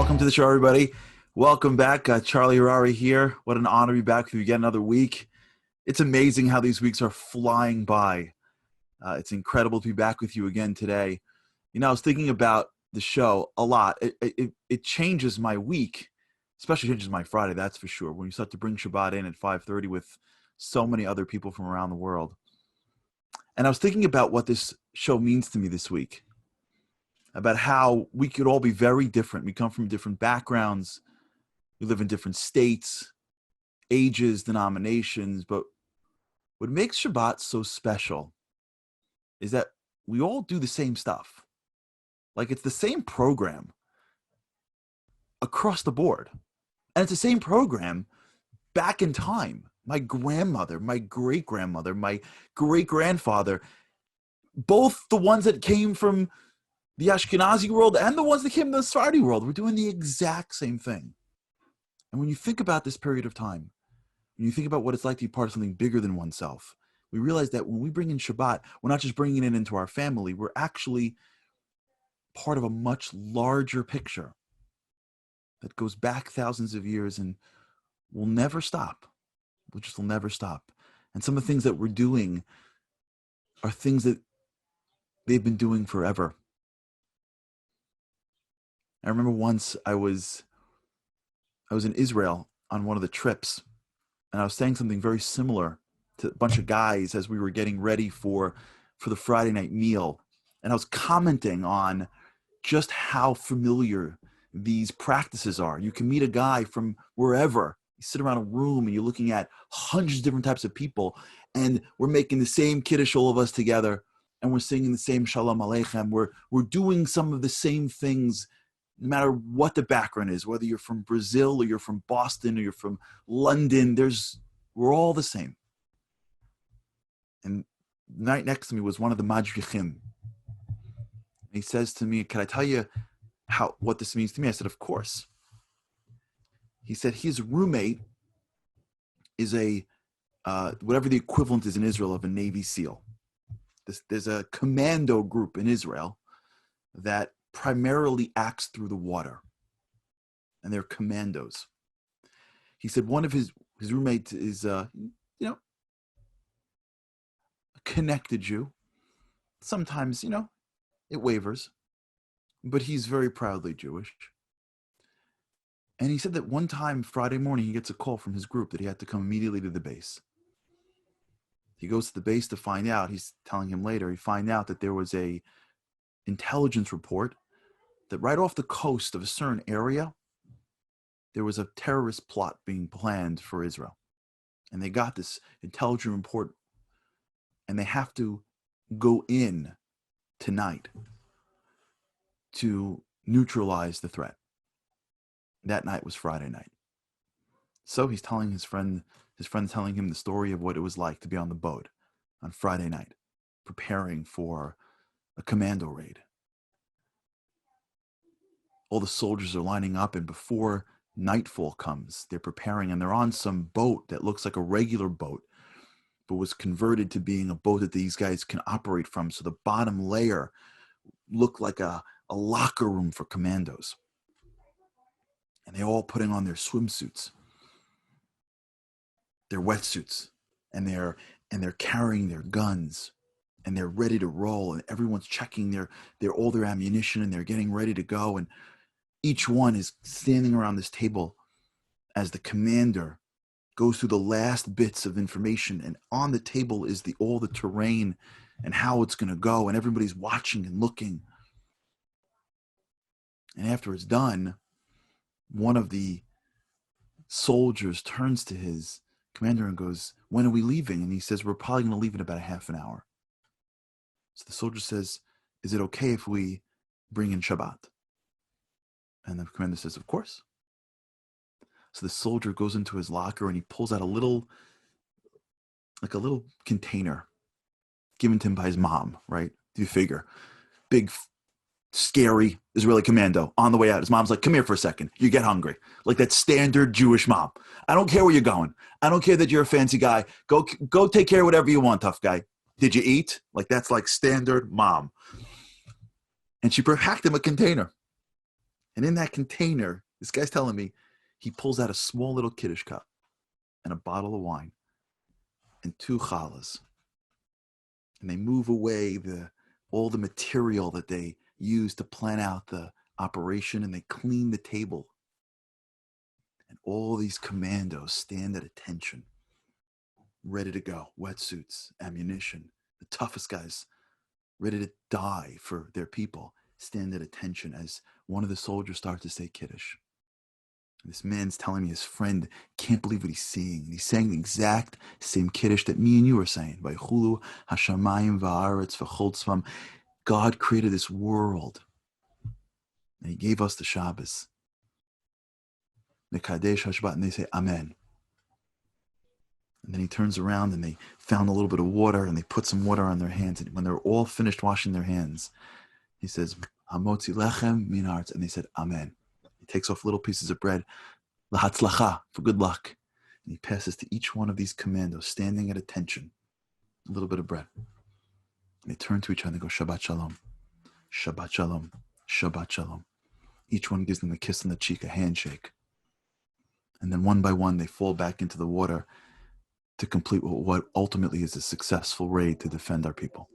Welcome to the show, everybody. Welcome back. Charlie Harari here. What an honor to be back with you again another week. It's amazing how these weeks are flying by. It's incredible to be back with you again today. You know, I was thinking about the show a lot. It changes my week, especially changes my Friday, that's for sure. When you start to bring Shabbat in at 5:30 with so many other people from around the world. And I was thinking about what this show means to me this week. About how we could all be very different. We come from different backgrounds. We live in different states, ages, denominations. But what makes Shabbat so special is that we all do the same stuff. Like it's the same program across the board. And it's the same program back in time. My grandmother, my great-grandmother, my great-grandfather, both the ones that came from the Ashkenazi world and the ones that came from the Sephardi world, we're doing the exact same thing. And when you think about this period of time, when you think about what it's like to be part of something bigger than oneself, we realize that when we bring in Shabbat, we're not just bringing it into our family, we're actually part of a much larger picture that goes back thousands of years and will never stop. It just will never stop. And some of the things that we're doing are things that they've been doing forever. I remember once I was in Israel on one of the trips, and I was saying something very similar to a bunch of guys as we were getting ready for the Friday night meal. And I was commenting on just how familiar these practices are. You can meet a guy from wherever. You sit around a room and you're looking at hundreds of different types of people, and we're making the same Kiddush, all of us together, and we're singing the same Shalom Aleichem. We're doing some of the same things no matter what the background is, whether you're from Brazil or you're from Boston or you're from London, we're all the same. And right next to me was one of the Madrichim. He says to me, "Can I tell you what this means to me?" I said, "Of course." He said his roommate is whatever the equivalent is in Israel of a Navy SEAL. There's a commando group in Israel that primarily acts through the water, and they're commandos. He said one of his roommates is a connected Jew. Sometimes it wavers, but he's very proudly Jewish. And he said that one time Friday morning he gets a call from his group that he had to come immediately to the base. He goes to the base to find out. He's telling him later. He find out that there was a intelligence report that right off the coast of a certain area, there was a terrorist plot being planned for Israel. And they got this intelligence report, and they have to go in tonight to neutralize the threat. That night was Friday night. So he's telling his friend telling him the story of what it was like to be on the boat on Friday night, preparing for a commando raid. All the soldiers are lining up, and before nightfall comes, they're preparing, and they're on some boat that looks like a regular boat, but was converted to being a boat that these guys can operate from. So the bottom layer looked like a locker room for commandos. And they're all putting on their swimsuits, their wetsuits, and they're carrying their guns, and they're ready to roll, and everyone's checking all their ammunition, and they're getting ready to go. And each one is standing around this table as the commander goes through the last bits of information, and on the table is all the terrain and how it's going to go, and everybody's watching and looking. And after it's done, one of the soldiers turns to his commander and goes, "When are we leaving?" And he says, "We're probably going to leave in about a half an hour." So the soldier says, "Is it okay if we bring in Shabbat?" And the commander says, "Of course." So the soldier goes into his locker and he pulls out a little container given to him by his mom, right? Do you figure? Big, scary Israeli commando on the way out. His mom's like, "Come here for a second. You get hungry." Like that standard Jewish mom. "I don't care where you're going. I don't care that you're a fancy guy. Go take care of whatever you want, tough guy. Did you eat?" Like that's like standard mom. And she packed him a container. And in that container, this guy's telling me, he pulls out a small little Kiddush cup and a bottle of wine and 2 challahs. And they move away all the material that they use to plan out the operation, and they clean the table. And all these commandos stand at attention, ready to go. Wetsuits, ammunition, the toughest guys, ready to die for their people, stand at attention as one of the soldiers starts to say Kiddush. This man's telling me his friend can't believe what he's seeing. And he's saying the exact same Kiddush that me and you are saying. Vaychulu hashamayim va'aretz v'chol. God created this world, and he gave us the Shabbos. Mekadesh Shabbat, and they say Amen. And then he turns around, and they found a little bit of water, and they put some water on their hands. And when they're all finished washing their hands, he says, Hamotzi lechem min haaretz, and they said Amen. He takes off little pieces of bread, lahatzlacha, for good luck. And he passes to each one of these commandos, standing at attention, a little bit of bread. And they turn to each other and go, Shabbat Shalom, Shabbat Shalom, Shabbat Shalom. Each one gives them a kiss on the cheek, a handshake. And then one by one, they fall back into the water to complete what ultimately is a successful raid to defend our people.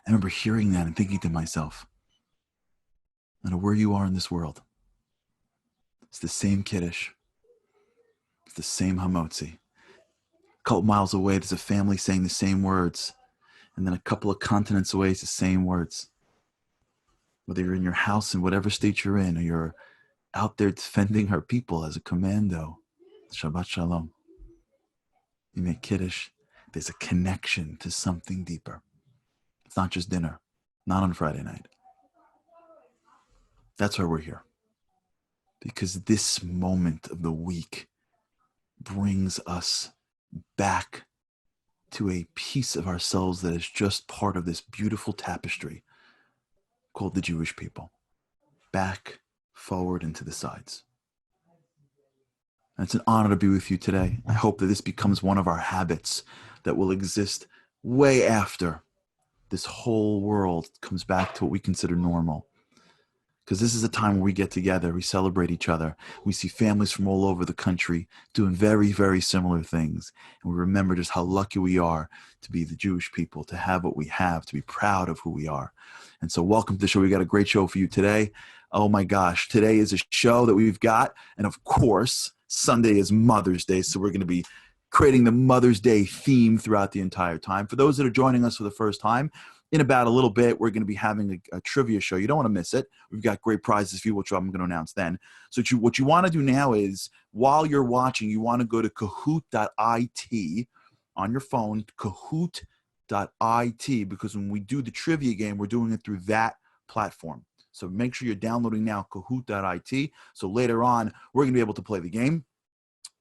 I remember hearing that and thinking to myself, no matter where you are in this world, it's the same Kiddush. It's the same Hamotzi. A couple miles away, there's a family saying the same words. And then a couple of continents away, it's the same words. Whether you're in your house in whatever state you're in, or you're out there defending her people as a commando, Shabbat Shalom. You make Kiddush. There's a connection to something deeper. It's not just dinner, not on Friday night. That's why we're here. Because this moment of the week brings us back to a piece of ourselves that is just part of this beautiful tapestry called the Jewish people. Back, forward, and to the sides. And it's an honor to be with you today. I hope that this becomes one of our habits that will exist way after this whole world comes back to what we consider normal. Because this is a time where we get together, we celebrate each other. We see families from all over the country doing very, very similar things. And we remember just how lucky we are to be the Jewish people, to have what we have, to be proud of who we are. And so welcome to the show. We got a great show for you today. Oh my gosh, today is a show that we've got. And of course, Sunday is Mother's Day. So we're going to be creating the Mother's Day theme throughout the entire time. For those that are joining us for the first time, in about a little bit, we're going to be having a trivia show. You don't want to miss it. We've got great prizes for you, which I'm going to announce then. So what you want to do now is, while you're watching, you want to go to kahoot.it on your phone, kahoot.it, because when we do the trivia game, we're doing it through that platform. So make sure you're downloading now, kahoot.it. So later on, we're going to be able to play the game.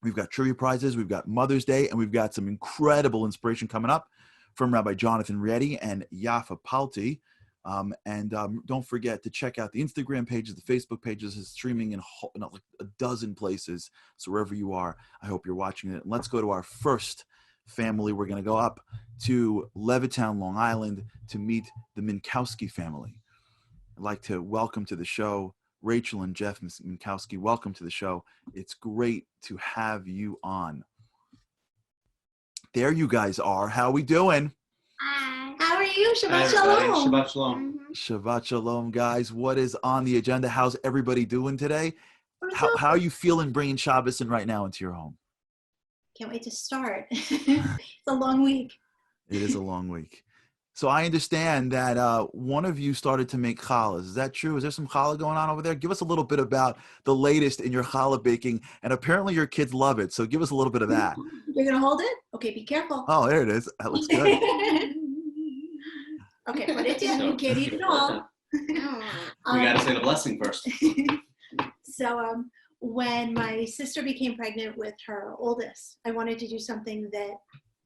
We've got trivia prizes, we've got Mother's Day, and we've got some incredible inspiration coming up from Rabbi Jonathan Reddy and Yafa Palti. Don't forget to check out the Instagram pages, the Facebook pages. It's streaming in like a dozen places. So wherever you are, I hope you're watching it. And let's go to our first family. We're going to go up to Levittown, Long Island, to meet the Minkowski family. I'd like to welcome to the show Rachel and Jeff Minkowski. Welcome to the show. It's great to have you on. There you guys are. How are we doing? Hi. How are you? Shabbat Shalom. Shabbat Shalom. Shabbat Shalom, guys. What is on the agenda? How's everybody doing today? How are you feeling bringing Shabbos in right now into your home? Can't wait to start. It's a long week. It is a long week. So I understand that one of you started to make challahs. Is that true? Is there some challah going on over there? Give us a little bit about the latest in your challah baking. And apparently your kids love it. So give us a little bit of that. You're going to hold it? Okay, be careful. Oh, there it is. That looks good. Okay, put it down. You can't eat it all. We got to say the blessing first. So when my sister became pregnant with her oldest, I wanted to do something that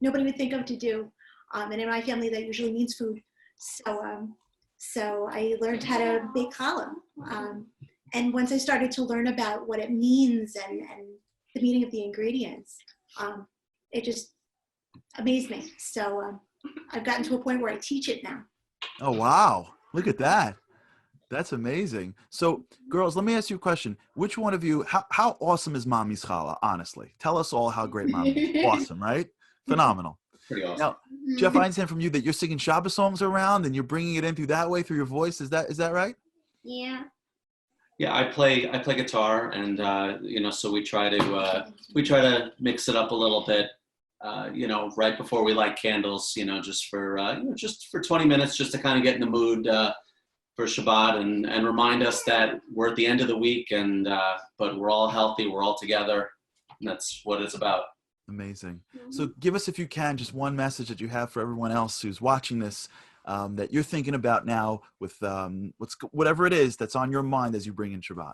nobody would think of to do. And in my family, that usually means food. So I learned how to bake challah. And once I started to learn about what it means and the meaning of the ingredients, it just amazed me. So I've gotten to a point where I teach it now. Oh, wow. Look at that. That's amazing. So, girls, let me ask you a question. Which one of you, how awesome is Mommy's challah? Honestly, tell us all how great Mommy is. Awesome, right? Phenomenal. Pretty awesome. Now, Jeff, I understand from you that you're singing Shabbat songs around and you're bringing it in through that way, through your voice. Is that right? Yeah. Yeah, I play guitar, and so we try to mix it up a little bit. Right before we light candles, just for 20 minutes, just to kind of get in the mood for Shabbat and remind us that we're at the end of the week, and but we're all healthy, we're all together, and that's what it's about. Amazing. So give us, if you can, just one message that you have for everyone else who's watching this, that you're thinking about now with whatever it is that's on your mind as you bring in Shabbat.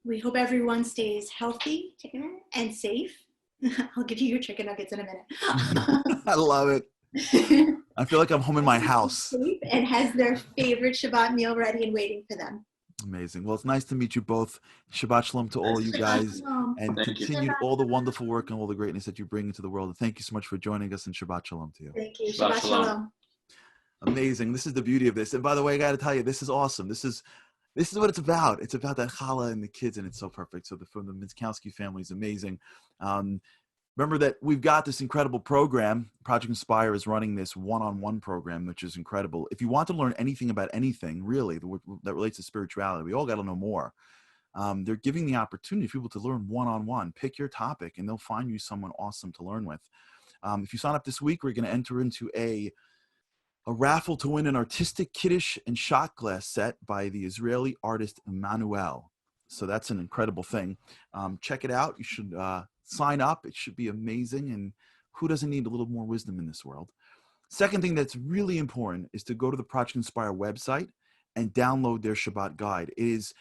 We hope everyone stays healthy and safe. I'll give you your chicken nuggets in a minute. I love it. I feel like I'm home in my house. And has their favorite Shabbat meal ready and waiting for them. Amazing. Well, it's nice to meet you both. Shabbat Shalom to all of you guys, and continue all the wonderful work and all the greatness that you bring into the world. And thank you so much for joining us, and Shabbat Shalom to you. Thank you. Shabbat Shalom. Amazing. This is the beauty of this. And by the way, I got to tell you, this is awesome. This is what it's about. It's about that challah and the kids, and it's so perfect. So from the Minskowski family is amazing. Remember that we've got this incredible program. Project Inspire is running this one-on-one program, which is incredible. If you want to learn anything about anything, really, that relates to spirituality, we all got to know more. They're giving the opportunity for people to learn one-on-one. Pick your topic, and they'll find you someone awesome to learn with. If you sign up this week, we're going to enter into a raffle to win an artistic Kiddush and shot glass set by the Israeli artist Emmanuel. So that's an incredible thing. Check it out. You should sign up. It should be amazing. And who doesn't need a little more wisdom in this world? Second thing that's really important is to go to the Project Inspire website and download their Shabbat guide. It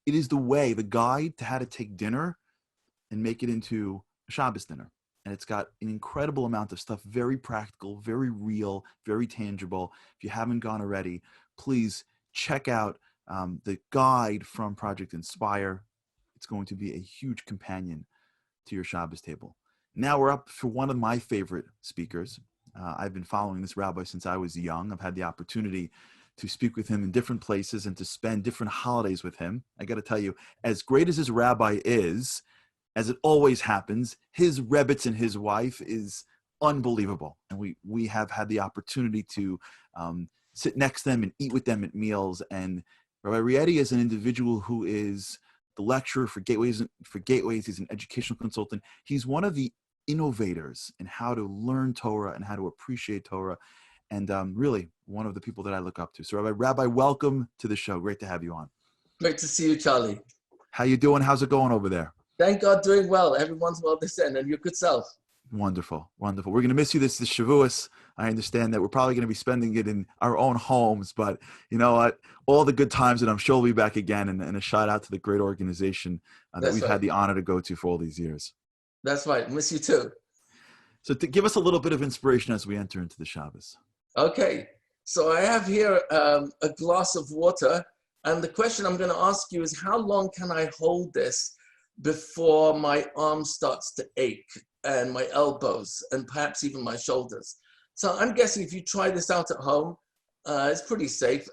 is the guide to how to take dinner and make it into a Shabbos dinner. And it's got an incredible amount of stuff, very practical, very real, very tangible. If you haven't gone already, please check out the guide from Project Inspire. It's going to be a huge companion to your Shabbos table. Now we're up for one of my favorite speakers. I've been following this rabbi since I was young. I've had the opportunity to speak with him in different places and to spend different holidays with him. I got to tell you, as great as his rabbi is, as it always happens, his Rebbetzin and his wife is unbelievable. And we have had the opportunity to sit next to them and eat with them at meals. And Rabbi Rieti is an individual who is the lecturer for Gateways. He's an educational consultant. He's one of the innovators in how to learn Torah and how to appreciate Torah. And really one of the people that I look up to. So Rabbi, welcome to the show. Great to have you on. Great to see you, Charlie. How you doing? How's it going over there? Thank God, doing well. Everyone's well this end, and your good self. Wonderful, wonderful. We're going to miss you this Shavuos. I understand that we're probably going to be spending it in our own homes, but you know what? All the good times, and I'm sure we'll be back again. And a shout out to the great organization that we've had the honor to go to for all these years. That's right. Miss you too. So to give us a little bit of inspiration as we enter into the Shabbos. Okay. So I have here a glass of water, and the question I'm going to ask you is, how long can I hold this before my arm starts to ache and my elbows and perhaps even my shoulders? So I'm guessing if you try this out at home, it's pretty safe.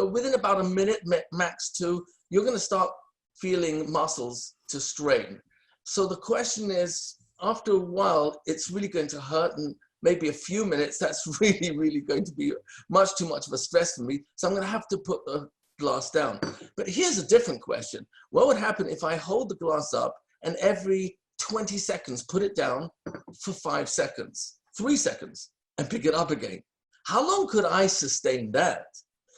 Within about a minute, max 2, you're going to start feeling muscles to strain. So the question is, after a while, it's really going to hurt, and maybe a few minutes, that's really, really going to be much too much of a stress for me. So I'm going to have to put the glass down. But here's a different question. What would happen if I hold the glass up and every 20 seconds put it down for 5 seconds, 3 seconds, and pick it up again? How long could I sustain that?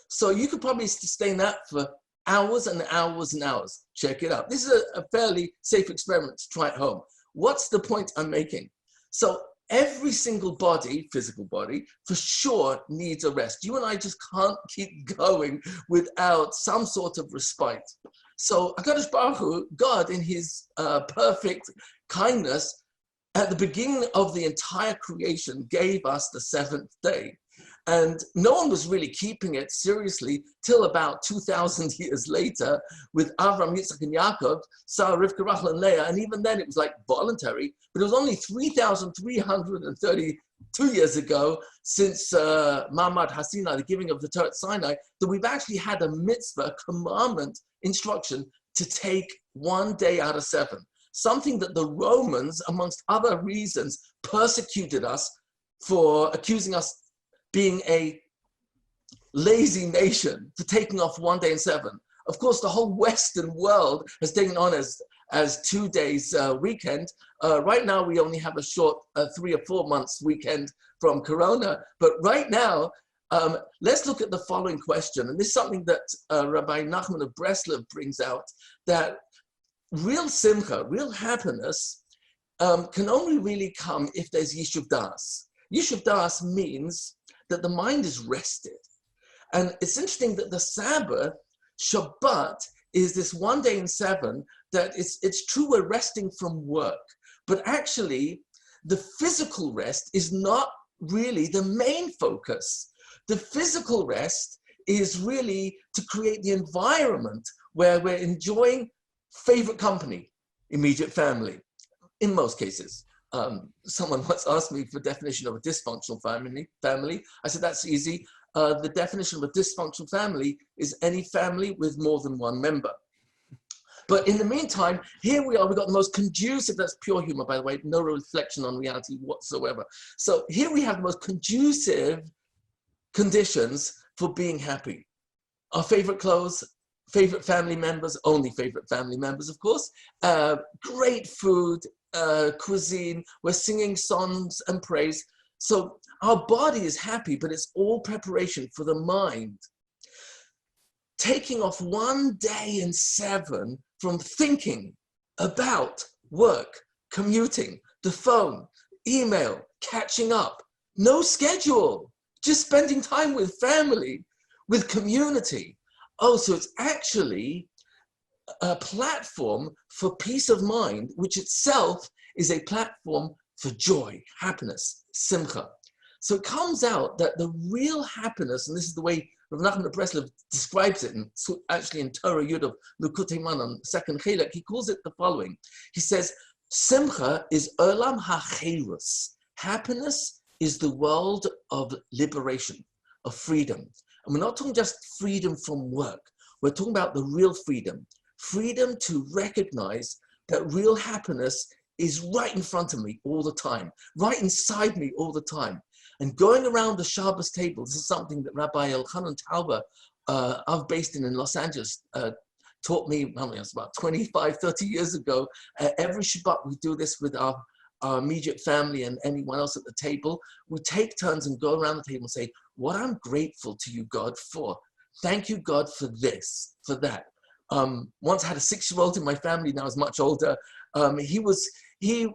So you could probably sustain that for hours and hours and hours. Check it out. This is a fairly safe experiment to try at home. What's the point I'm making? So every single body, physical body, for sure needs a rest. You and I just can't keep going without some sort of respite. So HaKadosh Baruch Hu, God in his perfect kindness, at the beginning of the entire creation, gave us the 7th day. And no one was really keeping it seriously till about 2,000 years later with Avram, Yitzchak, and Yaakov, Sarah, Rivka, Rachel, and Leah. And even then it was like voluntary, but it was only 3,330 2 years ago, since Ma'amad Hasina, the giving of the Torah at Sinai, that we've actually had a mitzvah, a commandment, instruction to take 1 day out of 7. Something that the Romans, amongst other reasons, persecuted us for accusing us being a lazy nation, for taking off 1 day in 7. Of course, the whole Western world has taken on as 2 days weekend. Right now, we only have a short 3 or 4 months weekend from Corona. But right now, let's look at the following question. And this is something that Rabbi Nachman of Breslov brings out, that real simcha, real happiness, can only really come if there's Yishuv Das. Yishuv Das means that the mind is rested. And it's interesting that the Sabbath, Shabbat, is this 1 day in 7 that it's true we're resting from work, but actually the physical rest is not really the main focus. The physical rest is really to create the environment where we're enjoying favorite company, immediate family, in most cases. Someone once asked me for a definition of a dysfunctional family. I said, that's easy. The definition of a dysfunctional family is any family with more than one member. But in the meantime, here we are, we've got the most conducive, that's pure humor, by the way, no reflection on reality whatsoever. So here we have the most conducive conditions for being happy. Our favorite clothes, favorite family members, only favorite family members, of course, great food, cuisine, we're singing songs and praise. So our body is happy, but it's all preparation for the mind. Taking off 1 day in 7 from thinking about work, commuting, the phone, email, catching up, no schedule, just spending time with family, with community. Oh, so it's actually a platform for peace of mind, which itself is a platform for joy, happiness, simcha. So it comes out that the real happiness, and this is the way Rav Nachman of Breslov describes it, and actually in Torah Yud of Likutei Moharan, second Chelek, he calls it the following. He says, Simcha is Olam HaCherus. Happiness is the world of liberation, of freedom. And we're not talking just freedom from work. We're talking about the real freedom. Freedom to recognize that real happiness is right in front of me all the time, right inside me all the time. And going around the Shabbos table, this is something that Rabbi Elchanan Tauber, I've based in Los Angeles, taught me, I mean, it was about 25, 30 years ago. Every Shabbat, we do this with our immediate family and anyone else at the table. We take turns and go around the table and say, what I'm grateful to you, God, for. Thank you, God, for this, for that. Once I had a 6-year-old in my family, now is much older. He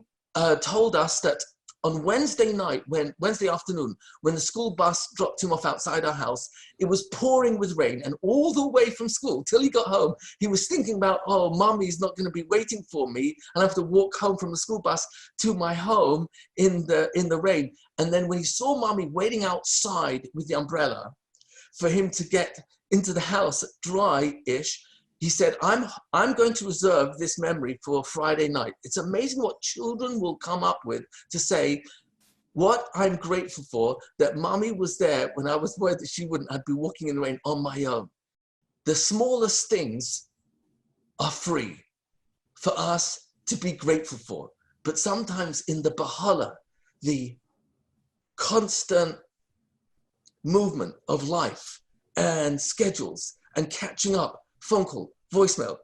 told us that on Wednesday afternoon, when the school bus dropped him off outside our house, it was pouring with rain, and all the way from school till he got home, he was thinking about, oh, mommy's not going to be waiting for me, and I have to walk home from the school bus to my home in the rain. And then when he saw mommy waiting outside with the umbrella for him to get into the house dry-ish, he said, I'm going to reserve this memory for Friday night. It's amazing what children will come up with to say, what I'm grateful for, that mommy was there when I was worried that she wouldn't, I'd be walking in the rain on my own. The smallest things are free for us to be grateful for. But sometimes in the Bahala, the constant movement of life and schedules and catching up, phone call, voicemail,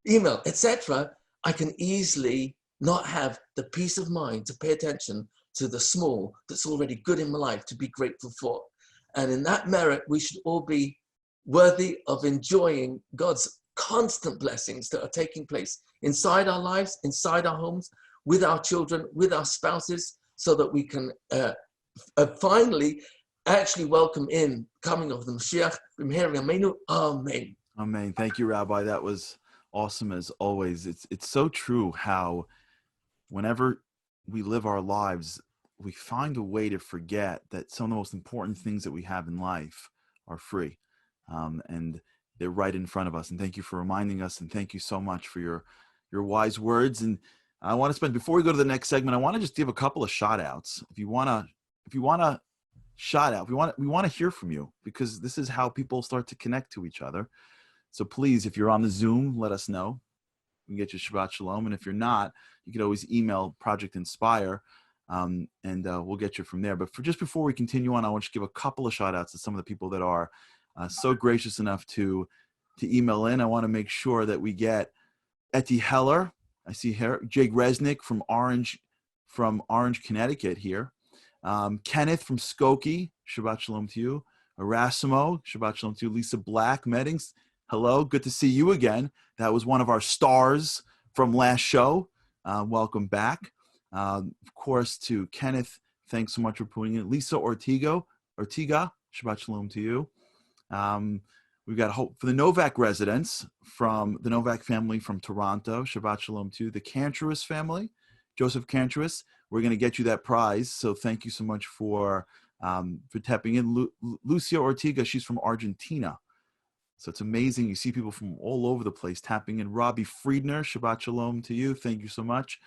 email, etc., I can easily not have the peace of mind to pay attention to the small that's already good in my life to be grateful for. And in that merit, we should all be worthy of enjoying God's constant blessings that are taking place inside our lives, inside our homes, with our children, with our spouses, so that we can finally actually welcome in coming of the Mashiach. Amen. Amen. Thank you, Rabbi. That was awesome as always. It's so true how whenever we live our lives, we find a way to forget that some of the most important things that we have in life are free. And they're right in front of us. And thank you for reminding us. And thank you so much for your wise words. And I want to before we go to the next segment, I want to just give a couple of shout outs. If you want to if you want to shout out, we want to hear from you, because this is how people start to connect to each other. So please, if you're on the Zoom, let us know. We can get you Shabbat Shalom. And if you're not, you can always email Project Inspire, and we'll get you from there. But just before we continue on, I want to give a couple of shout outs to some of the people that are so gracious enough to email in. I want to make sure that we get Etty Heller. I see here. Jake Resnick from Orange, Connecticut here. Kenneth from Skokie, Shabbat Shalom to you. Erasimo, Shabbat Shalom to you. Lisa Black, Meddings, hello, good to see you again. That was one of our stars from last show. Welcome back. Of course, to Kenneth, thanks so much for putting it. Lisa Ortiga, Shabbat Shalom to you. We've got hope for the Novak residents from the Novak family from Toronto. Shabbat Shalom to the Cantris family, Joseph Cantris. We're going to get you that prize. So thank you so much for tapping in. Lucia Ortiga, she's from Argentina. So it's amazing. You see people from all over the place tapping in. Robbie Friedner, Shabbat Shalom to you. Thank you so much.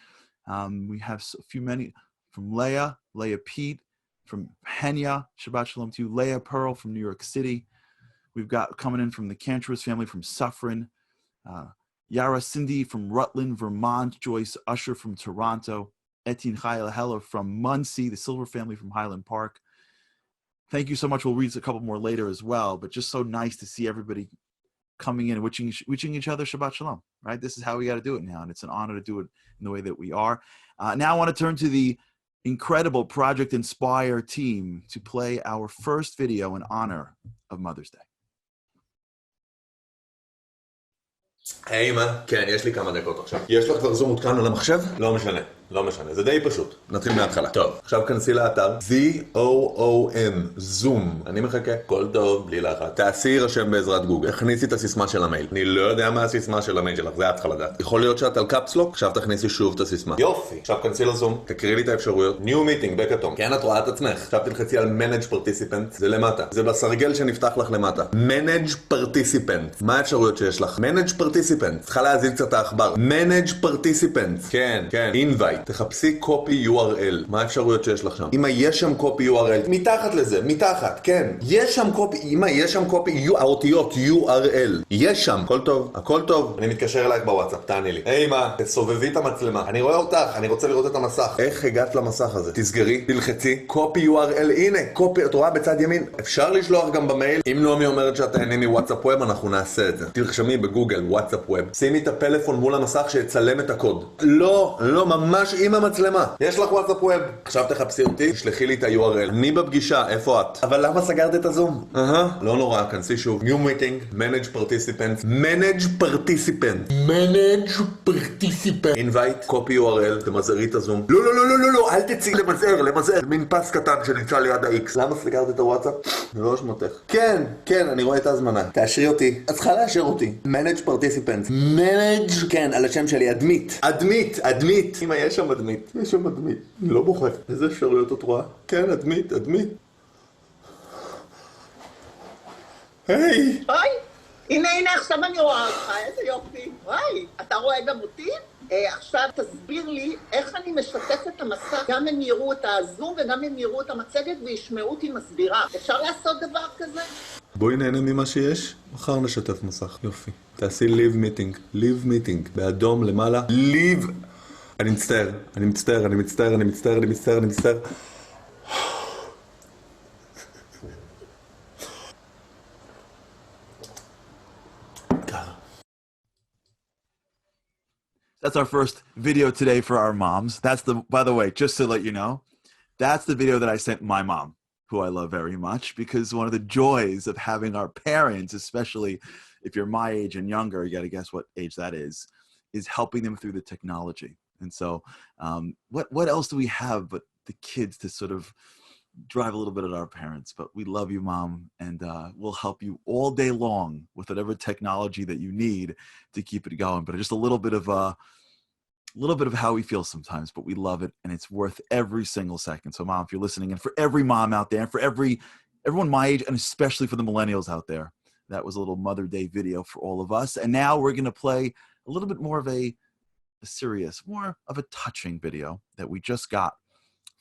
We have many from Leah Pete, from Henya, Shabbat Shalom to you. Leah Pearl from New York City. We've got coming in from the Cantris family from Suffern. Yara Cindy from Rutland, Vermont. Joyce Usher from Toronto. Etienne Chayla Heller from Muncie, the Silver family from Highland Park. Thank you so much. We'll read a couple more later as well, but just so nice to see everybody coming in and wishing each other Shabbat Shalom, right? This is how we got to do it now, and it's an honor to do it in the way that we are. Now I want to turn to the incredible Project Inspire team to play our first video in honor of Mother's Day. היי אמא, כן, יש לי כמה דקות עכשיו. יש לך כבר זום מותקן על המחשב? לא משנה, זה די פשוט. נתחיל מההתחלה. טוב, עכשיו כנסי לאתר ZOOM, זום. אני מחכה. כל טוב, בלי לחץ. תעשי רשם בעזרת גוגל. הכניסי את הסיסמה של המייל. אני לא יודע מה הסיסמה של המייל שלך, זה את צריכה לדעת. יכול להיות שאת על קפסלוק, עכשיו תכניסי שוב את הסיסמה. יופי. עכשיו כנסי לזום, תקראי לי את האפשרויות. New Meeting בכתום. כן, את רואה את עצמך. עכשיו תלחצי על Manage Participant, זה למטה. זה בסרגל שנפתח לך למטה. Manage Participant. מה האפשרויות שיש לך? Manage Participant. צריכה להזין קצת האחבר. Manage Participant. כן, Invite. תחפשי copy URL. מה האפשרויות שיש לך שם? אמא, יש שם copy URL. מתחת לזה, מתחת, כן. יש שם copy, אמא, יש שם copy, האותיות URL. יש שם. הכל טוב. אני מתקשר אלייך בוואטסאפ, תעני לי. היי אמא, תסובבי את המצלמה. אני רואה אותך, אני רוצה לראות את המסך. איך הגעת למסך הזה? תסגרי, תלחצי, copy URL. הנה, copy, את רואה בצד ימין. אפשר לשלוח גם במייל. אם נעמי אומרת שאת תהני מוואטסאפ ווב, אנחנו נעשה את זה. תרשמי בגוגל וואטסאפ ווב. שימי את הפלאפון מול המסך שיצלם את הקוד. לא, ממש עם המצלמה. יש לך וואטסאפ ווב. עכשיו תחפשי אותי, תשלחי לי את ה-URL. אני בפגישה, איפה את? אבל למה סגרת את הזום? לא נורא, כנסי שוב. New Meeting, Manage Participants. Invite, copy URL, תמזערי את הזום. לא, אל תצאי למזער. מין פס קטן שנמצא ליד ה-X. למה סגרת את הוואטסאפ? לא אשמתך. כן, אני רואה את ההזמנה. תאשרי אותי. את צריכה לאשר אותי. Manage Participants. Manage, כן, על השם שלי, אדמית. אמא, יש שם אדמית. אני לא בוכה. איזה אפשרויות את רואה? כן, אדמית. היי! הנה, עכשיו אני רואה אותך, איזה יופי. וואי, אתה רואה גם אותי? עכשיו תסביר לי איך אני משתף את המסך. גם הם יראו את הזום וגם הם יראו את המצגת וישמעו אותי מסבירה. אפשר לעשות דבר כזה? בואי נהנה ממה שיש, מחר נשתף מסך. יופי. תעשי Leave Meeting. באדום למעלה. Leave. אני מצטער. That's our first video today for our moms. By the way, just to let you know, that's the video that I sent my mom, who I love very much, because one of the joys of having our parents, especially if you're my age and younger, you got to guess what age that is helping them through the technology. And so what else do we have but the kids to sort of drive a little bit at our parents? But we love you, Mom, and we'll help you all day long with whatever technology that you need to keep it going. But just a little bit of how we feel sometimes, but we love it, and it's worth every single second. So, Mom, if you're listening, and for every mom out there, and for everyone my age, and especially for the millennials out there, that was a little Mother Day video for all of us. And now we're going to play a little bit more of a serious, more of a touching video that we just got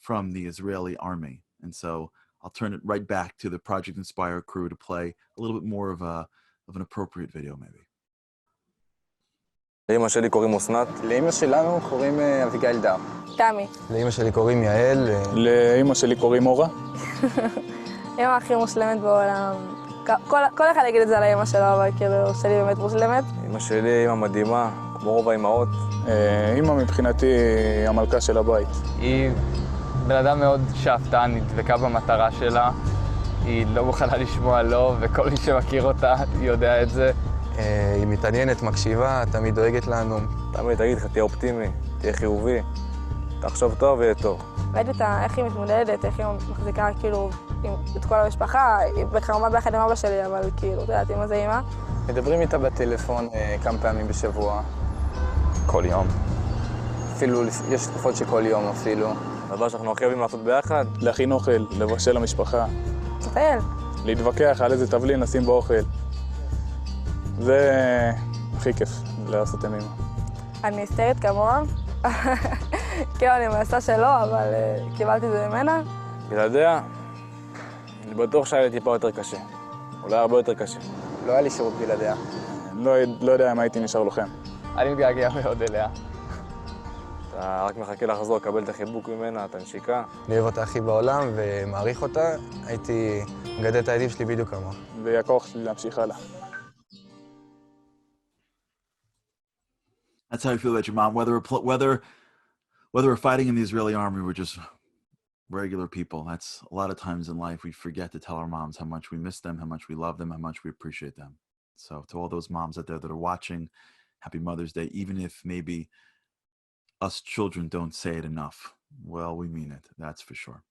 from the Israeli army. And so I'll turn it right back to the Project Inspire crew to play a little bit more of an appropriate video maybe. לאמא שלי קוראים אסנת. לאמא שלנו קוראים אביגיל דר. תמי. לאמא שלי קוראים יעל. לאמא שלי קוראים אורה. אמא הכי מושלמת בעולם. כל אחד יגיד את זה על האמא שלו, אבל כאילו שלי באמת מושלמת. אמא שלי אמא מדהימה, כמו רוב האמהות. אמא מבחינתי המלכה של הבית. היא בן אדם מאוד שאפתן, היא דבקה במטרה שלה. היא לא מוכנה לשמוע לא, וכל מי שמכיר אותה יודע את זה. היא מתעניינת, מקשיבה, תמיד דואגת לנו. תמיד תגיד לך, תהיה אופטימי, תהיה חיובי, תחשוב טוב ויהיה טוב. ראיתי אותה, איך היא מתמודדת, איך היא מחזיקה כאילו את כל המשפחה. היא בחרמה ביחד עם אבא שלי, אבל כאילו, אתה יודעת, אמא זה אמא. מדברים איתה בטלפון כמה פעמים בשבוע. כל יום. אפילו, יש תקופות שכל יום אפילו. הדבר שאנחנו הכי אוהבים לעשות ביחד? להכין אוכל, לבשל למשפחה. לטייל. להתווכח על איזה תבלין נשים באוכל. זה הכי כיף לעשות עם אמא. אני היסטרית כמוה. כאילו אני מעשה שלא, אבל קיבלתי את זה ממנה. בלעדיה, אני בטוח שהיה לי טיפה יותר קשה. אולי הרבה יותר קשה. לא היה לי שירות בלעדיה. לא יודע אם הייתי נשאר לוחם. אני מתגעגע מאוד אליה. אתה רק מחכה לחזור, לקבל את החיבוק ממנה, את הנשיקה. אני אוהב אותה הכי בעולם ומעריך אותה. הייתי מגדל את הילדים שלי בדיוק כמוה. והכוח שלי להמשיך הלאה. That's how I feel about your mom. Whether we're fighting in the Israeli army, we're just regular people. That's a lot of times in life we forget to tell our moms how much we miss them, how much we love them, how much we appreciate them. So to all those moms out there that are watching, happy Mother's Day, even if maybe us children don't say it enough. Well, we mean it, that's for sure.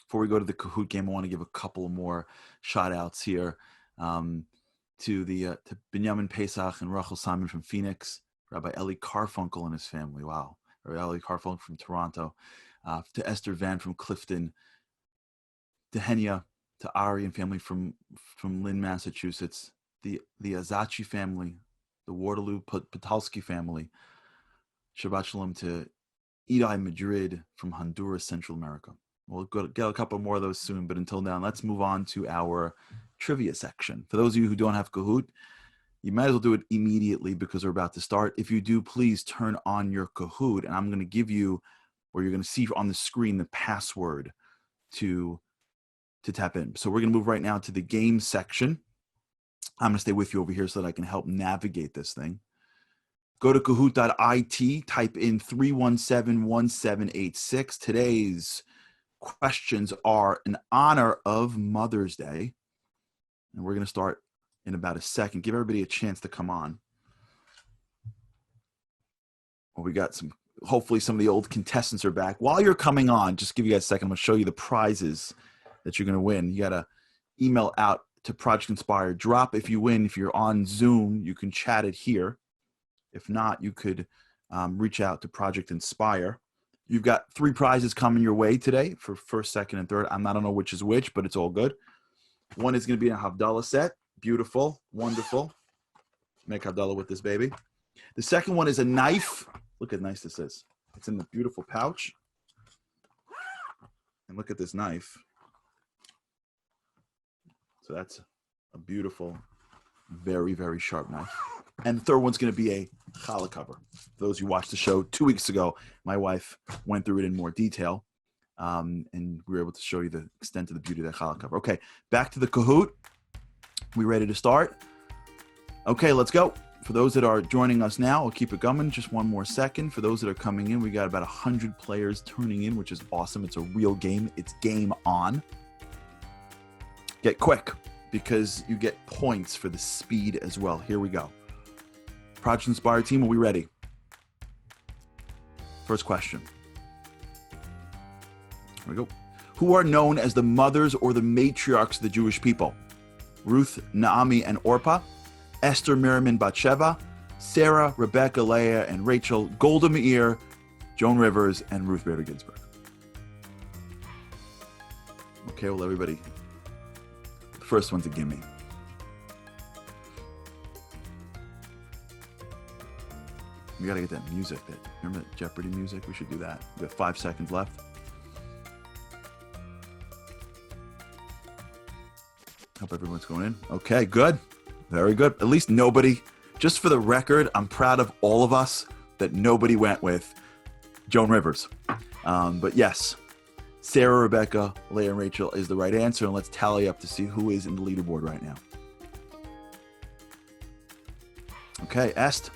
Before we go to the Kahoot game, I want to give a couple more shout outs here to Binyamin Pesach and Rachel Simon from Phoenix, Rabbi Eli Carfunkel and his family. Wow. Rabbi Eli Carfunkel from Toronto, to Esther Van from Clifton, to Henya, to Ari and family from Lynn, Massachusetts, the Azachi family, the Waterloo Patalski family. Shabbat Shalom to Edai Madrid from Honduras, Central America. We'll get a couple more of those soon, but until then, let's move on to our trivia section. For those of you who don't have Kahoot, you might as well do it immediately because we're about to start. If you do, please turn on your Kahoot, and I'm going to give you, or you're going to see on the screen, the password to tap in. So we're going to move right now to the game section. I'm going to stay with you over here so that I can help navigate this thing. Go to kahoot.it, type in 317-1786. Today's questions are in honor of Mother's Day. And we're going to start in about a second. Give everybody a chance to come on. Well, we got hopefully some of the old contestants are back. While you're coming on, just give you guys a second. I'm going to show you the prizes that you're going to win. You got to email out to Project Inspire. Drop if you win. If you're on Zoom, you can chat it here. If not, you could reach out to Project Inspire. You've got 3 prizes coming your way today for first, second, and third. I don't know which is which, but it's all good. One is going to be a Havdalah set. Beautiful, wonderful. Make Havdalah with this baby. The second one is a knife. Look how nice this is. It's in the beautiful pouch. And look at this knife. So that's a beautiful, very, very sharp knife. And the third one's going to be a challah cover. For those who watched the show 2 weeks ago, my wife went through it in more detail, and we were able to show you the extent of the beauty of that challah cover. Okay, back to the Kahoot. We ready to start? Okay, let's go. For those that are joining us now, I'll keep it going. Just one more second. For those that are coming in, we got about 100 players turning in, which is awesome. It's a real game. It's game on. Get quick because you get points for the speed as well. Here we go. Project Inspire team, are we ready? First question. Here we go. Who are known as the mothers or the matriarchs of the Jewish people? Ruth, Naomi, and Orpah, Esther, Miriam, and Bathsheba, Sarah, Rebecca, Leah, and Rachel, Golda Meir, Joan Rivers, and Ruth Bader Ginsburg. Okay, well, everybody, the first one's a gimme. We gotta get that music. Remember that Jeopardy music? We should do that. We have 5 seconds left. Hope everyone's going in. Okay, good. Very good. At least nobody, just for the record, I'm proud of all of us that nobody went with Joan Rivers. But yes, Sarah, Rebecca, Leah, and Rachel is the right answer. And let's tally up to see who is in the leaderboard right now. Okay, Est,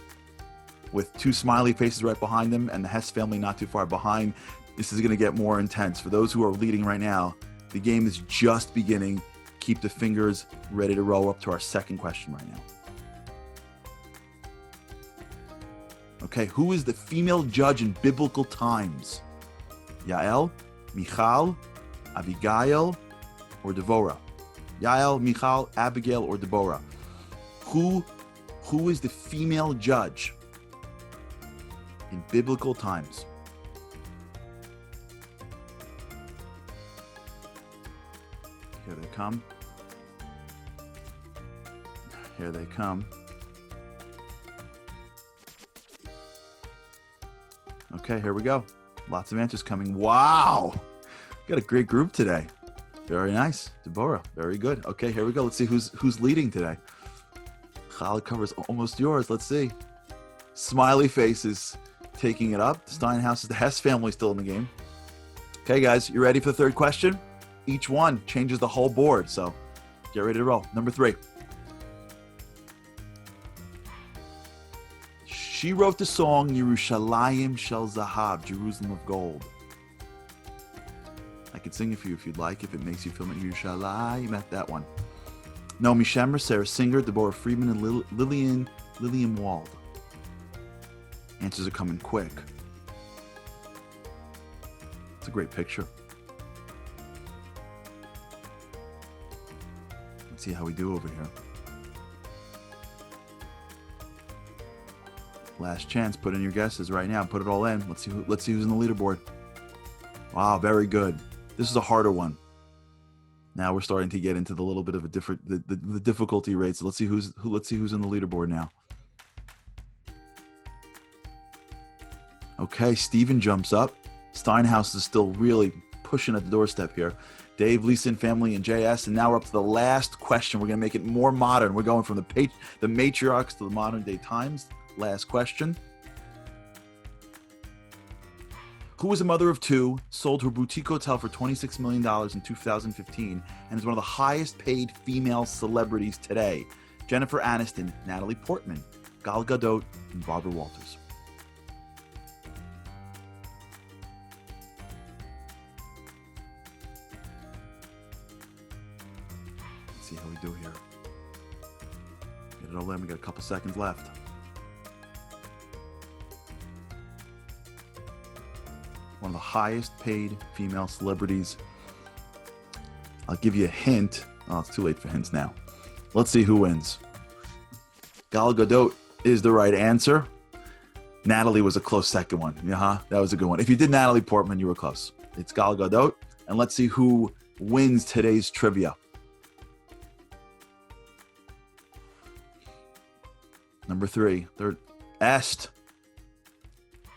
with 2 smiley faces right behind them and the Hess family not too far behind. This is going to get more intense. For those who are leading right now, the game is just beginning. Keep the fingers ready to roll up to our second question right now. Okay, who is the female judge in biblical times? Yael, Michal, Abigail, or Devorah? Yael, Michal, Abigail, or Deborah? Who is the female judge in biblical times? Here they come. Here they come. Okay, here we go. Lots of answers coming. Wow! Got a great group today. Very nice. Deborah, very good. Okay, here we go. Let's see who's leading today. Khaled covers almost yours. Let's see. Smiley faces taking it up. Steinhaus, the Hess family still in the game. Okay, guys, you ready for the third question? Each one changes the whole board, so get ready to roll. Number 3. She wrote the song Yerushalayim Shel Zahav, Jerusalem of Gold. I could sing it for you if you'd like, if it makes you feel like Yerushalayim, at that one. Naomi Shemer, Sarah Singer, Deborah Friedman, and Lillian Wald. Answers are coming quick. It's a great picture. Let's see how we do over here. Last chance. Put in your guesses right now. Put it all in. Let's see who's in the leaderboard. Wow, very good. This is a harder one. Now we're starting to get into the little bit of a different the difficulty rates. Let's see who's in the leaderboard now. Okay, Steven jumps up. Steinhaus is still really pushing at the doorstep here. Dave, Lisa, and family, and JS. And now we're up to the last question. We're going to make it more modern. We're going from the matriarchs to the modern day times. Last question. Who was a mother of 2, sold her boutique hotel for $26 million in 2015, and is one of the highest paid female celebrities today? Jennifer Aniston, Natalie Portman, Gal Gadot, and Barbara Walters. Let's see how we do here. Get it all in. We got a couple seconds left. One of the highest paid female celebrities. I'll give you a hint. Oh, it's too late for hints now. Let's see who wins. Gal Gadot is the right answer. Natalie was a close second one. Yeah, that was a good one. If you did Natalie Portman, you were close. It's Gal Gadot. And let's see who wins today's trivia. Number 3, third, Est.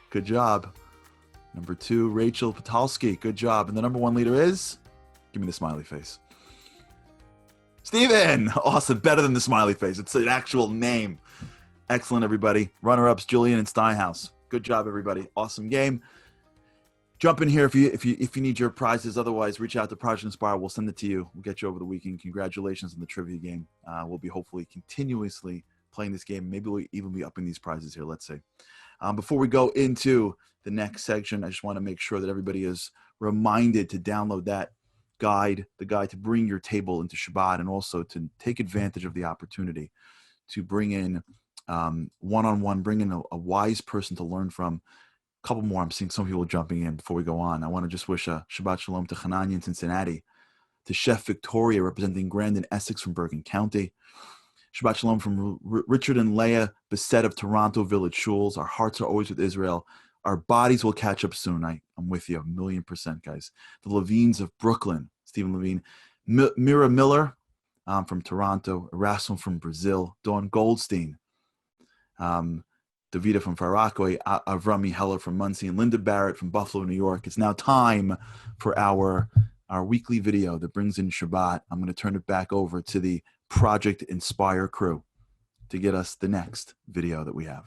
Good job. Number 2, Rachel Patalski. Good job. And the number 1 leader is? Give me the smiley face. Steven! Awesome. Better than the smiley face. It's an actual name. Excellent, everybody. Runner-ups, Julian and Steinhaus. Good job, everybody. Awesome game. Jump in here if you need your prizes. Otherwise, reach out to Project Inspire. We'll send it to you. We'll get you over the weekend. Congratulations on the trivia game. We'll be hopefully continuously playing this game. Maybe we'll even be upping these prizes here. Let's see. Before we go into the next section, I just want to make sure that everybody is reminded to download that guide, the guide to bring your table into Shabbat, and also to take advantage of the opportunity to bring in one-on-one, bring in a wise person to learn from. A couple more. I'm seeing some people jumping in before we go on. I want to just wish a Shabbat Shalom to Hananya in Cincinnati, to Chef Victoria representing Grandin, Essex from Bergen County. Shabbat Shalom from Richard and Leah Bissett of Toronto Village Shuls. Our hearts are always with Israel. Our bodies will catch up soon. I'm with you 1,000,000%, guys. The Levines of Brooklyn, Stephen Levine. Mira Miller from Toronto. Erasmo from Brazil. Dawn Goldstein. Davida from Far Rockaway. Avrami Heller from Muncie. And Linda Barrett from Buffalo, New York. It's now time for our our weekly video that brings in Shabbat, I'm going to turn it back over to the Project Inspire crew to get us the next video that we have.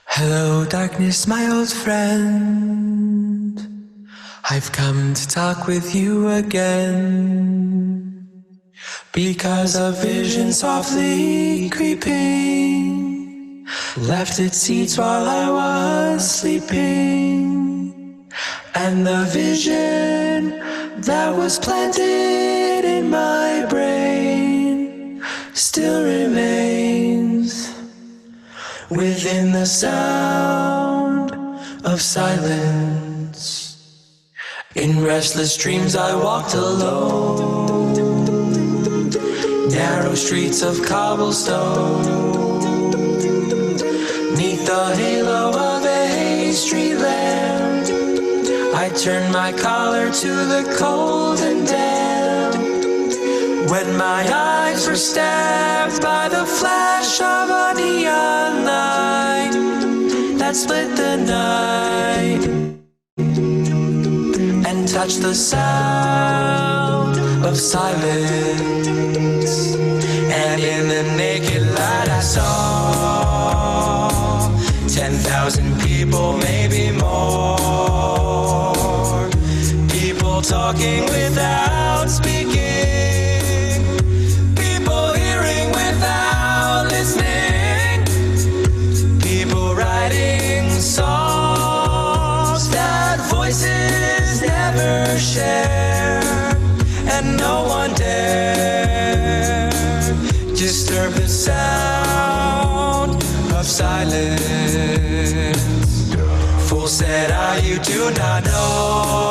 Hello, darkness, my old friend. I've come to talk with you again. Because a vision softly creeping left its seeds while I was sleeping. And the vision that was planted in my brain still remains within the sound of silence. In restless dreams I walked alone, narrow streets of cobblestone, neath the halo of a street lamp. I turned my collar to the cold and damp, when my eyes were stabbed by the flash of a neon light that split the night and touched the sound of silence. And in the naked light I saw 10,000 people, maybe more, people talking without speaking, songs that voices never share, and no one dare disturb the sound of silence. Fool said I, you do not know,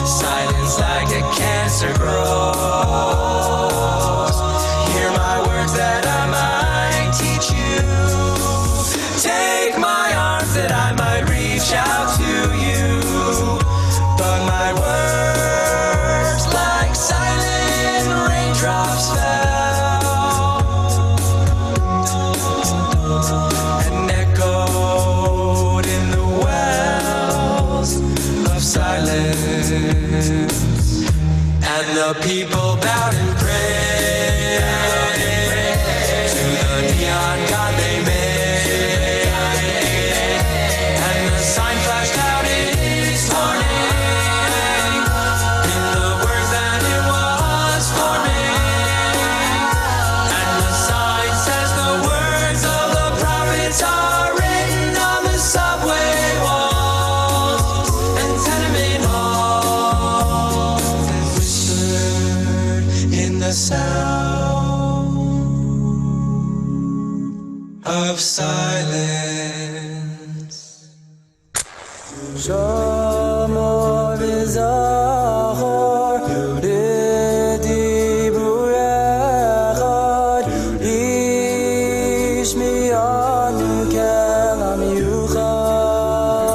silence like a cancer grows. Hear my words that I might teach you, take my arms that I might reach out to you, but my words like silent raindrops fell and echoed in the wells of silence. And the people bowed and prayed to the neon god they made. Sound of silence. Shama v'zachor b'dibur echad, ish miyanu kelam yuchad.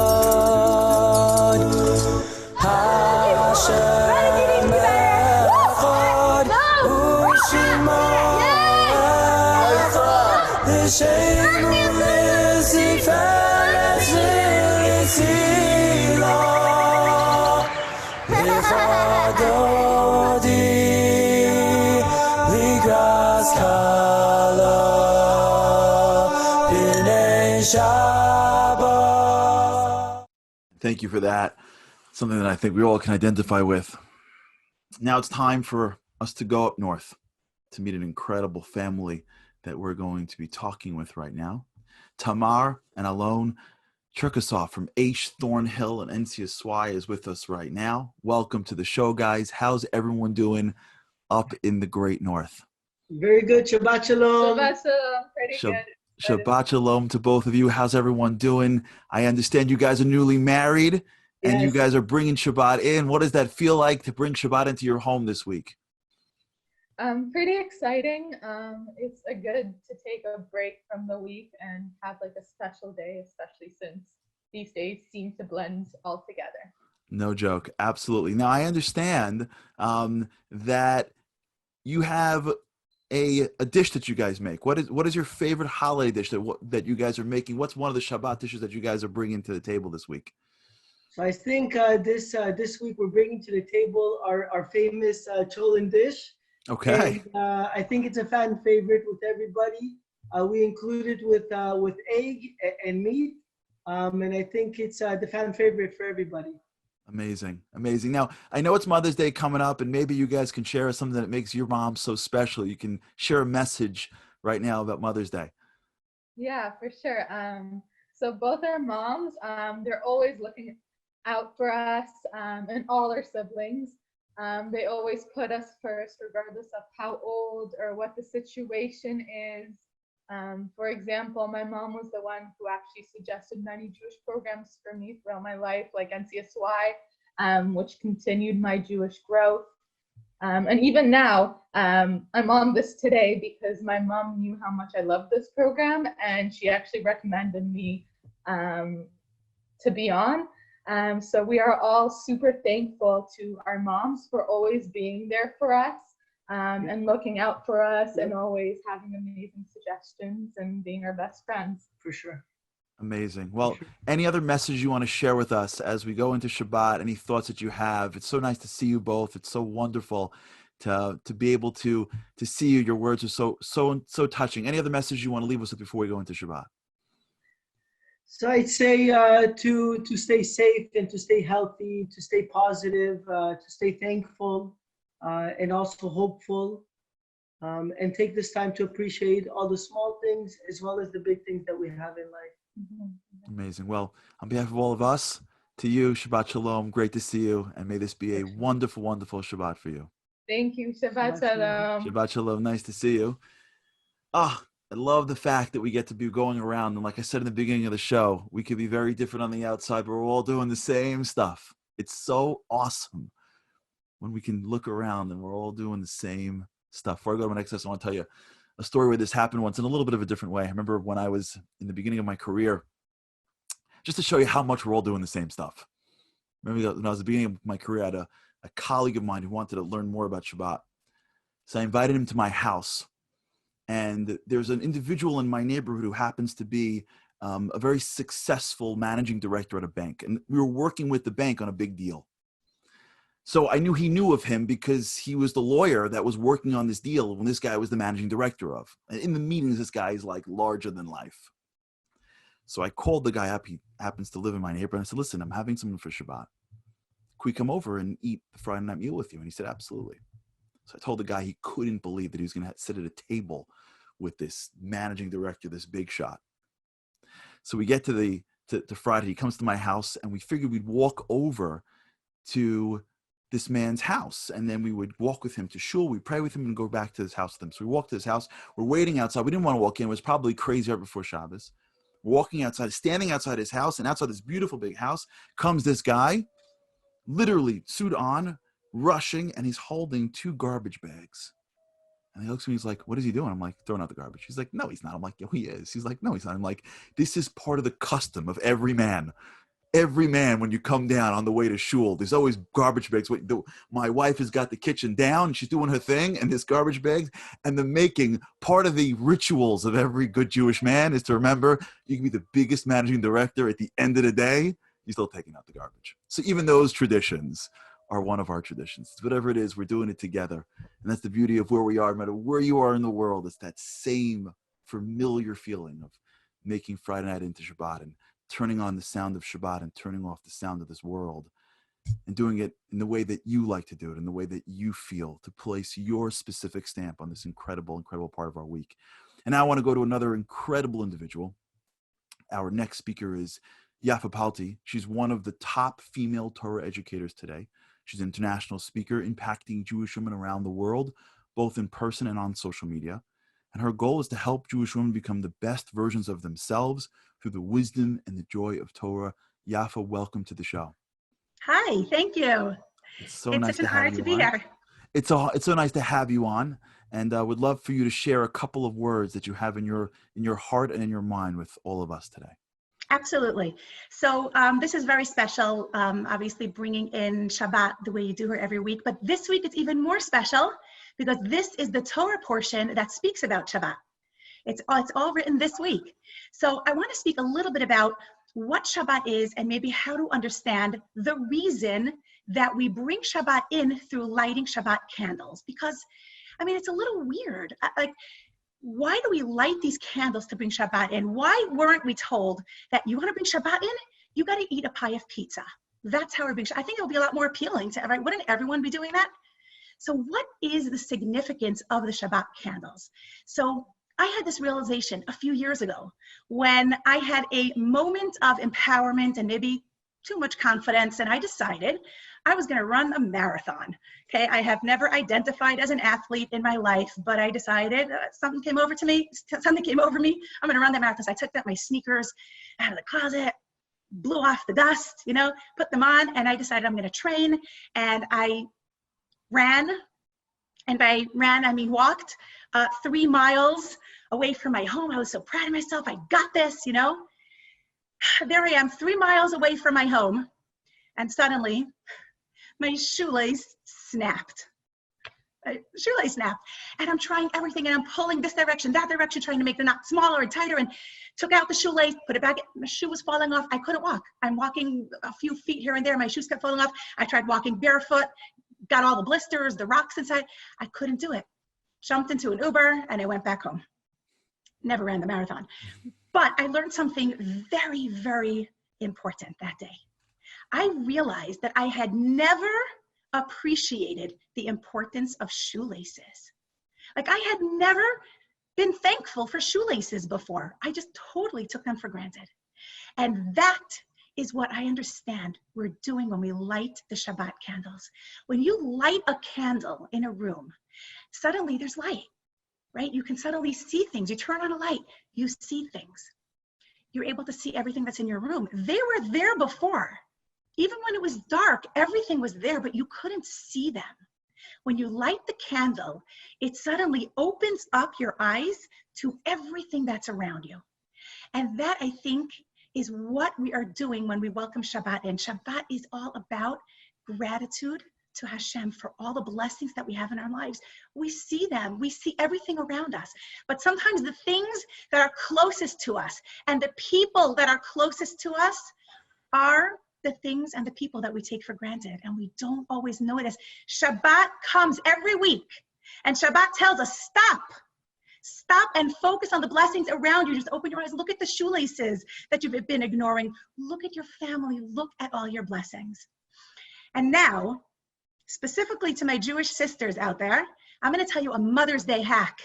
Hashem echad u'shema echad, v'sheinu l'siferes v'tzila, v'chadodi l'gras kala b'nei Shabbat. Thank you for that. Something that I think we all can identify with. Now it's time for us to go up north to meet an incredible family that we're going to be talking with right now. Tamar and Alon Cherkasov from H. Thornhill and NCSY is with us right now. Welcome to the show, guys. How's everyone doing up in the great north? Very good. Shabbat shalom. Shabbat shalom. Pretty good. Shabbat shalom to both of you. How's everyone doing? I understand you guys are newly married and you guys are bringing Shabbat in. What does that feel like to bring Shabbat into your home this week? Pretty exciting. It's good to take a break from the week and have like a special day, especially since these days seem to blend all together. No joke. Absolutely. Now I understand that you have a dish that you guys make. What is your favorite holiday dish that you guys are making? What's one of the Shabbat dishes that you guys are bringing to the table this week? So I think this week we're bringing to the table our famous cholent dish. Okay. And I think it's a fan favorite with everybody. We include it with egg and meat, and I think it's the fan favorite for everybody. Amazing. Amazing. Now, I know it's Mother's Day coming up, and maybe you guys can share something that makes your mom so special. You can share a message right now about Mother's Day. Yeah, for sure. So both our moms, they're always looking out for us and all our siblings. They always put us first, regardless of how old or what the situation is. For example, my mom was the one who actually suggested many Jewish programs for me throughout my life, like NCSY, which continued my Jewish growth. And even now, I'm on this today because my mom knew how much I loved this program, and she actually recommended me to be on. So we are all super thankful to our moms for always being there for us and looking out for us and always having amazing suggestions and being our best friends. For sure. Amazing. Well, any other message you want to share with us as we go into Shabbat? Any thoughts that you have? It's so nice to see you both. It's so wonderful to be able to see you. Your words are so touching. Any other message you want to leave us with before we go into Shabbat? So I'd say to stay safe and to stay healthy, to stay positive, to stay thankful, and also hopeful, and take this time to appreciate all the small things as well as the big things that we have in life. Amazing. Well, on behalf of all of us, to you, Shabbat Shalom. Great to see you, and may this be a wonderful, wonderful Shabbat for you. Thank you. Shabbat Shalom. Shabbat Shalom. Nice to see you. I love the fact that we get to be going around, and like I said in the beginning of the show, we could be very different on the outside, but we're all doing the same stuff. It's so awesome when we can look around and we're all doing the same stuff. Before I go to my next lesson, I want to tell you a story where this happened once in a little bit of a different way. I remember when I was in the beginning of my career, just to show you how much we're all doing the same stuff. Remember when I was at the beginning of my career, I had a colleague of mine who wanted to learn more about Shabbat. So I invited him to my house. And there's an individual in my neighborhood who happens to be a very successful managing director at a bank. And we were working with the bank on a big deal. So I knew he knew of him because he was the lawyer that was working on this deal when this guy was the managing director of. And in the meetings, this guy is like larger than life. So I called the guy up. He happens to live in my neighborhood. I said, listen, I'm having something for Shabbat. Could we come over and eat the Friday night meal with you? And he said, absolutely. So I told the guy he couldn't believe that he was going to sit at a table with this managing director, this big shot. So we get to Friday. He comes to my house, and we figured we'd walk over to this man's house, and then we would walk with him to shul. We'd pray with him and go back to his house with him. So we walked to his house. We're waiting outside. We didn't want to walk in. It was probably crazy right before Shabbos. We're walking outside, standing outside his house, and outside this beautiful big house comes this guy, literally suit on, rushing, and he's holding 2 garbage bags. And he looks at me, he's like, what is he doing? I'm like, throwing out the garbage. He's like, no, he's not. I'm like, yo, he is. He's like, no, he's not. I'm like, this is part of the custom of every man. Every man, when you come down on the way to shul, there's always garbage bags. My wife has got the kitchen down. She's doing her thing, and this garbage bags. And the making, part of the rituals of every good Jewish man is to remember, you can be the biggest managing director. At the end of the day, you're still taking out the garbage. So even those traditions are one of our traditions. Whatever it is, we're doing it together. And that's the beauty of where we are, no matter where you are in the world. It's that same familiar feeling of making Friday night into Shabbat and turning on the sound of Shabbat and turning off the sound of this world and doing it in the way that you like to do it, in the way that you feel, to place your specific stamp on this incredible, incredible part of our week. And now I want to go to another incredible individual. Our next speaker is Yafa Palti. She's one of the top female Torah educators today. She's an international speaker impacting Jewish women around the world, both in person and on social media. And her goal is to help Jewish women become the best versions of themselves through the wisdom and the joy of Torah. Yafa, welcome to the show. Hi, thank you. It's so it's nice such to an have honor you to be on. here. It's so nice to have you on, and I would love for you to share a couple of words that you have in your heart and in your mind with all of us today. Absolutely. So this is very special, obviously bringing in Shabbat the way you do her every week. But this week it's even more special because this is the Torah portion that speaks about Shabbat. It's all written this week. So I want to speak a little bit about what Shabbat is and maybe how to understand the reason that we bring Shabbat in through lighting Shabbat candles. Because, I mean, it's a little weird. Like, why do we light these candles to bring Shabbat in? Why weren't we told that you want to bring Shabbat in? You got to eat a pie of pizza. That's how we bring Shabbat. I think it'll be a lot more appealing to everyone. Wouldn't everyone be doing that? So what is the significance of the Shabbat candles? So I had this realization a few years ago when I had a moment of empowerment and maybe too much confidence, and I decided I was going to run a marathon. Okay, I have never identified as an athlete in my life, but I decided something came over me. I'm going to run the marathon. So I took my sneakers out of the closet, blew off the dust, put them on, and I decided I'm going to train. And I ran, and by ran, I mean walked 3 miles away from my home. I was so proud of myself. I got this, There I am, 3 miles away from my home, and suddenly my shoelace snapped. Shoelace snapped. And I'm trying everything, and I'm pulling this direction, that direction, trying to make the knot smaller and tighter, and took out the shoelace, put it back. My shoe was falling off. I couldn't walk. I'm walking a few feet here and there. My shoes kept falling off. I tried walking barefoot, got all the blisters, the rocks inside. I couldn't do it. Jumped into an Uber, and I went back home. Never ran the marathon. But I learned something very, very important that day. I realized that I had never appreciated the importance of shoelaces. Like, I had never been thankful for shoelaces before. I just totally took them for granted. And that is what I understand we're doing when we light the Shabbat candles. When you light a candle in a room, suddenly there's light, right? You can suddenly see things. You turn on a light, you see things. You're able to see everything that's in your room. They were there before. Even when it was dark, everything was there, but you couldn't see them. When you light the candle, it suddenly opens up your eyes to everything that's around you. And that, I think, is what we are doing when we welcome Shabbat in. Shabbat is all about gratitude to Hashem for all the blessings that we have in our lives. We see them, we see everything around us, but sometimes the things that are closest to us and the people that are closest to us are the things and the people that we take for granted, and we don't always notice. Shabbat comes every week, and Shabbat tells us, stop and focus on the blessings around you. Just open your eyes, look at the shoelaces that you've been ignoring, look at your family, look at all your blessings. And now, specifically to my Jewish sisters out there, I'm going to tell you a Mother's Day hack.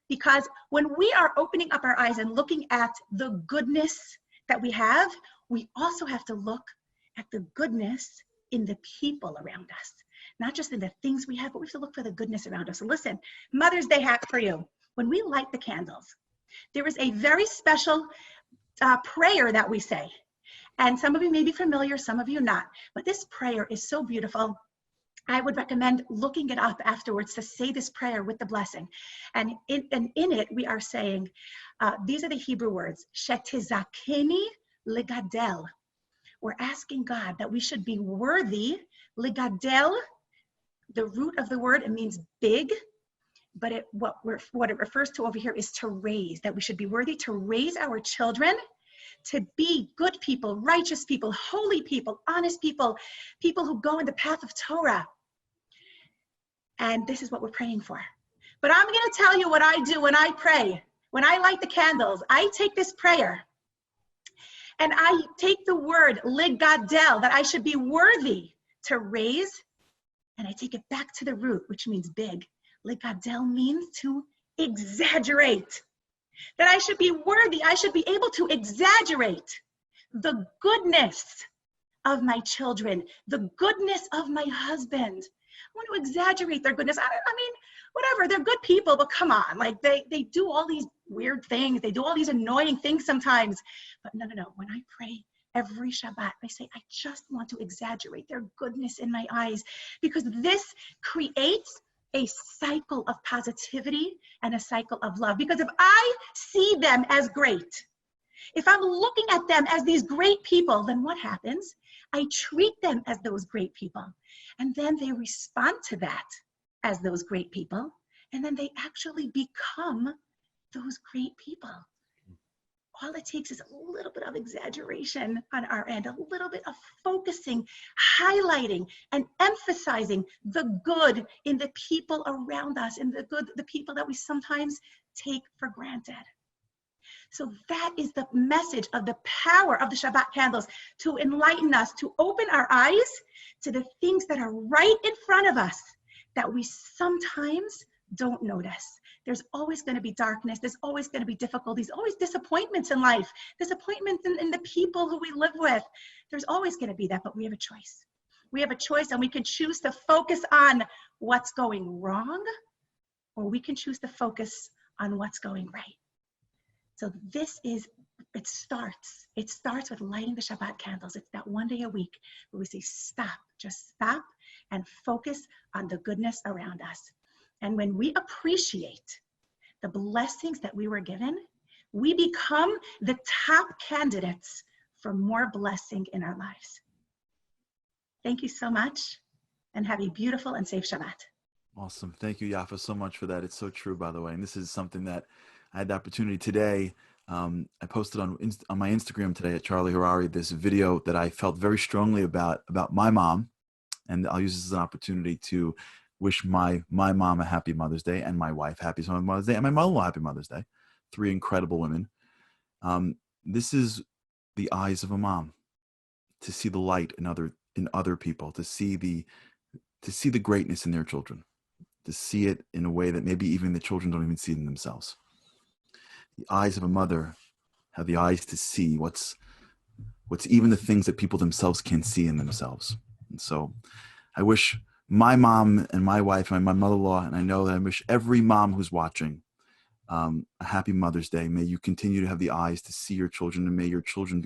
Because when we are opening up our eyes and looking at the goodness that we have, we also have to look at the goodness in the people around us. Not just in the things we have, but we have to look for the goodness around us. So listen, Mother's Day hack for you. When we light the candles, there is a very special prayer that we say. And some of you may be familiar, some of you not. But this prayer is so beautiful. I would recommend looking it up afterwards to say this prayer with the blessing. And in it, we are saying, these are the Hebrew words, Shetizakeni ligadel. We're asking God that we should be worthy. Ligadel, the root of the word, it means big, but what it refers to over here is to raise, that we should be worthy to raise our children to be good people, righteous people, holy people, honest people, people who go in the path of Torah. And this is what we're praying for. But I'm going to tell you what I do when I pray. When I light the candles, I take this prayer and I take the word ligadel, that I should be worthy to raise, and I take it back to the root, which means big. Ligadel means to exaggerate. That I should be worthy, I should be able to exaggerate the goodness of my children, the goodness of my husband. I want to exaggerate their goodness. I mean, whatever, they're good people, but come on, like they do all these weird things, they do all these annoying things sometimes. But no, when I pray every Shabbat, I say, I just want to exaggerate their goodness in my eyes, because this creates a cycle of positivity and a cycle of love. Because if I see them as great, If I'm looking at them as these great people, then what happens? I treat them as those great people. And then they respond to that as those great people. And then they actually become those great people. All it takes is a little bit of exaggeration on our end, a little bit of focusing, highlighting, and emphasizing the good in the people around us and the people that we sometimes take for granted. So that is the message of the power of the Shabbat candles, to enlighten us, to open our eyes to the things that are right in front of us that we sometimes don't notice. There's always going to be darkness. There's always going to be difficulties, always disappointments in life, disappointments in the people who we live with. There's always going to be that, but we have a choice. We have a choice, and we can choose to focus on what's going wrong, or we can choose to focus on what's going right. So it starts with lighting the Shabbat candles. It's that one day a week where we say, stop, just stop and focus on the goodness around us. And when we appreciate the blessings that we were given, we become the top candidates for more blessing in our lives. Thank you so much, and have a beautiful and safe Shabbat. Awesome. Thank you, Yafa, so much for that. It's so true, by the way. And this is something that I had the opportunity today. I posted on my Instagram today at Charlie Harari this video that I felt very strongly about my mom. And I'll use this as an opportunity to wish my mom a happy Mother's Day, and my wife happy Mother's Day, and my mother-in-law happy Mother's Day. 3 incredible women. This is the eyes of a mom, to see the light in other people, to see the greatness in their children, to see it in a way that maybe even the children don't even see it in themselves. The eyes of a mother have the eyes to see what's even the things that people themselves can't see in themselves. And so I wish my mom and my wife and my mother-in-law, and I know that I wish every mom who's watching a happy Mother's Day. May you continue to have the eyes to see your children, and may your children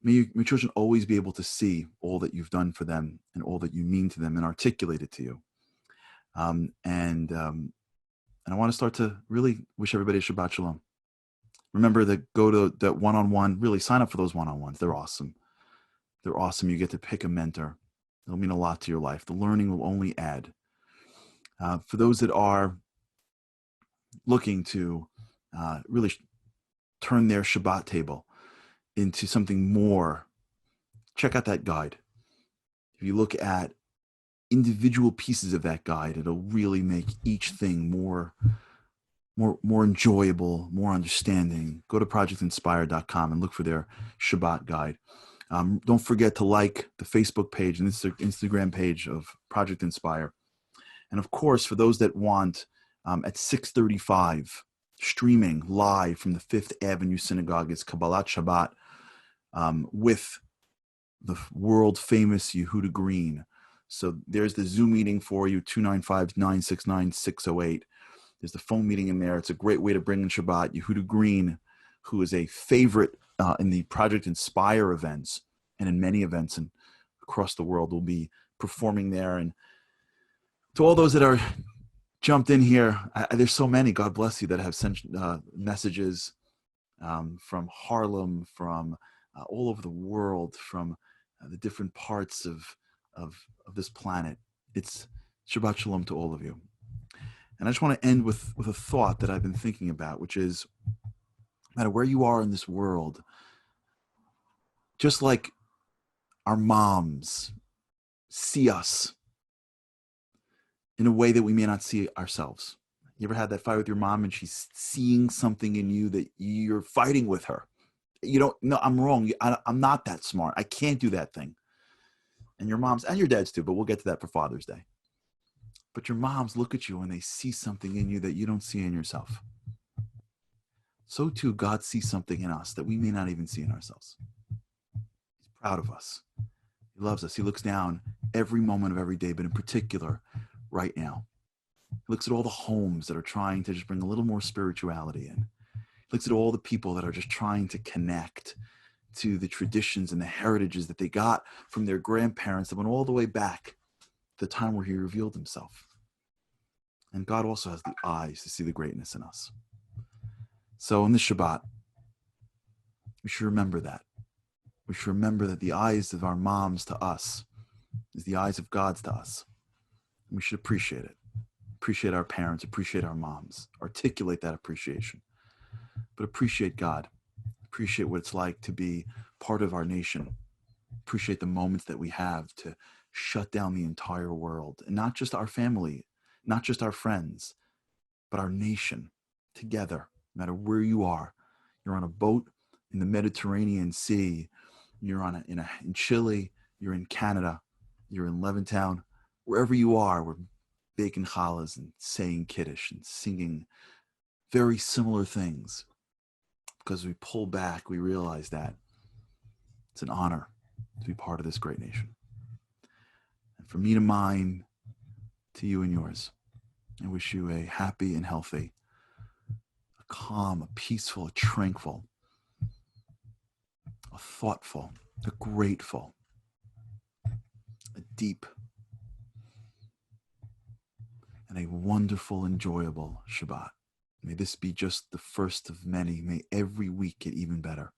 may your children always be able to see all that you've done for them and all that you mean to them and articulate it to you. And I want to start to really wish everybody a Shabbat Shalom. Remember that go to that one-on-one, really sign up for those one-on-ones. They're awesome. They're awesome. You get to pick a mentor. It'll mean a lot to your life. The learning will only add. For those that are looking to really turn their Shabbat table into something more, check out that guide. If you look at individual pieces of that guide, it'll really make each thing more enjoyable, more understanding. Go to projectinspire.com and look for their Shabbat guide. Don't forget to like the Facebook page and Instagram page of Project Inspire. And of course, for those that want, at 6:35, streaming live from the 5th Avenue Synagogue is Kabbalat Shabbat with the world famous Yehuda Green. So there's the Zoom meeting for you, 295-969-608. There's the phone meeting in there. It's a great way to bring in Shabbat. Yehuda Green, who is a favorite in the Project Inspire events and in many events across the world, will be performing there. And to all those that are jumped in here, there's so many, God bless you, that have sent messages from Harlem, from all over the world, from the different parts of this planet. It's Shabbat Shalom to all of you. And I just want to end with a thought that I've been thinking about, which is, no matter where you are in this world, just like our moms see us in a way that we may not see ourselves. You ever had that fight with your mom and she's seeing something in you that you're fighting with her? You don't, no, I'm wrong. I'm not that smart. I can't do that thing. And your moms and your dads too, but we'll get to that for Father's Day. But your moms look at you and they see something in you that you don't see in yourself. So too, God sees something in us that we may not even see in ourselves. He's proud of us. He loves us. He looks down every moment of every day, but in particular, right now. He looks at all the homes that are trying to just bring a little more spirituality in. He looks at all the people that are just trying to connect to the traditions and the heritages that they got from their grandparents that went all the way back to the time where he revealed himself. And God also has the eyes to see the greatness in us. So in this Shabbat, We should remember that. We should remember that the eyes of our moms to us is the eyes of God's to us. And we should appreciate it. Appreciate our parents, appreciate our moms, articulate that appreciation. But appreciate God. Appreciate what it's like to be part of our nation. Appreciate the moments that we have to shut down the entire world. And not just our family, not just our friends, but our nation together, no matter where you are. You're on a boat in the Mediterranean Sea. You're in Chile. You're in Canada. You're in Levittown. Wherever you are, we're baking challahs and saying Kiddush and singing very similar things. Because we pull back, we realize that it's an honor to be part of this great nation. And from me to mine, to you and yours, I wish you a happy and healthy, a calm, a peaceful, a tranquil, a thoughtful, a grateful, a deep, and a wonderful, enjoyable Shabbat. May this be just the first of many. May every week get even better.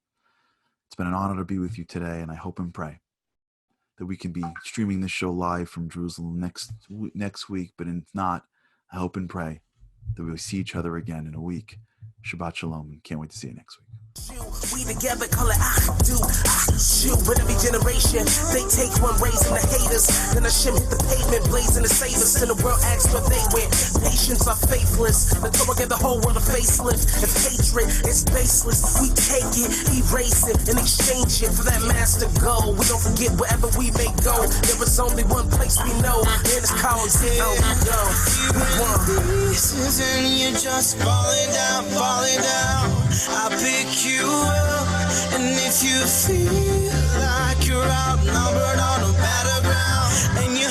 It's been an honor to be with you today, and I hope and pray that we can be streaming this show live from Jerusalem next week. But if not, I hope and pray that we'll see each other again in a week. Shabbat Shalom, and can't wait to see you next week. We together call it do shoot. With every generation, they take one raising the haters. Then I shimmy the pavement, blazing the savers. Till the world asks where they went. Patience are faithless. The Torah gave the whole world a facelift. If hatred is baseless, we take it, erase it, and exchange it for that master goal. We don't forget wherever we may go. There is only one place we know, and it's called Zio. Pieces and you're just falling down, falling down. I pick you up, and if you feel like you're outnumbered on a battleground, and you